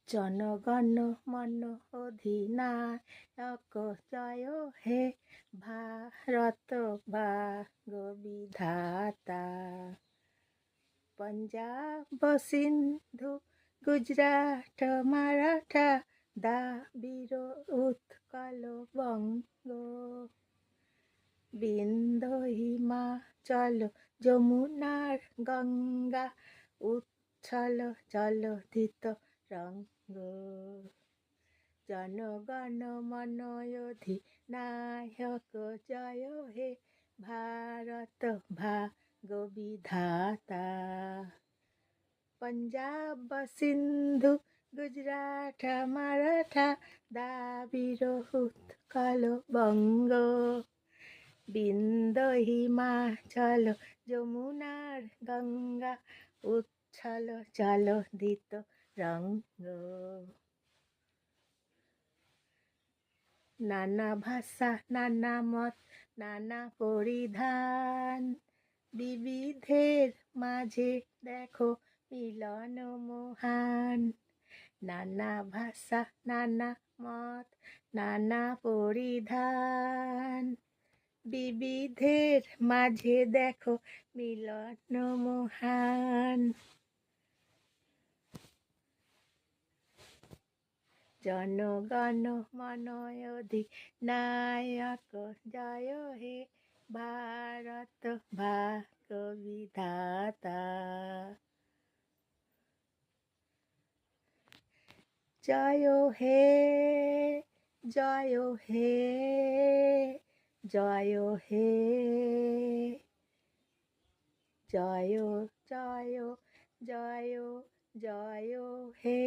জনগণ মন অধিনায়ক জয় হে ভারত ভাগ্য বিধাতা। পঞ্জাব সিন্ধু গুজরাট মারাঠা দ্রাবিড় উৎকল বঙ্গ, বিন্ধ্য হিমাচল যমুনার গঙ্গা উচ্ছল জলধিত রঙ্গ। জনগণ মন অধিনায়ক জয় হে ভারত ভাগ্য বিধাতা। পঞ্জাব সিন্ধু গুজরাট মারাঠা দ্রাবিড় উৎকল বঙ্গ, বিন্ধ্য হিমাচল যমুনার গঙ্গা উচ্ছল জলধিত রঙ্গ। নানা ভাষা নানা মত নানা পরিধান, বিবিধের মাঝে দেখো মিলন মহান। নানা ভাষা নানা মত নানা পরিধান, বিবিধের মাঝে দেখো মিলন মহান। জনগণ মন অধিনায়ক জয় হে ভারত ভাগ্য বিধাতা। জয় হে জয় হে জয় হে জয় জয় জয় জয় হে।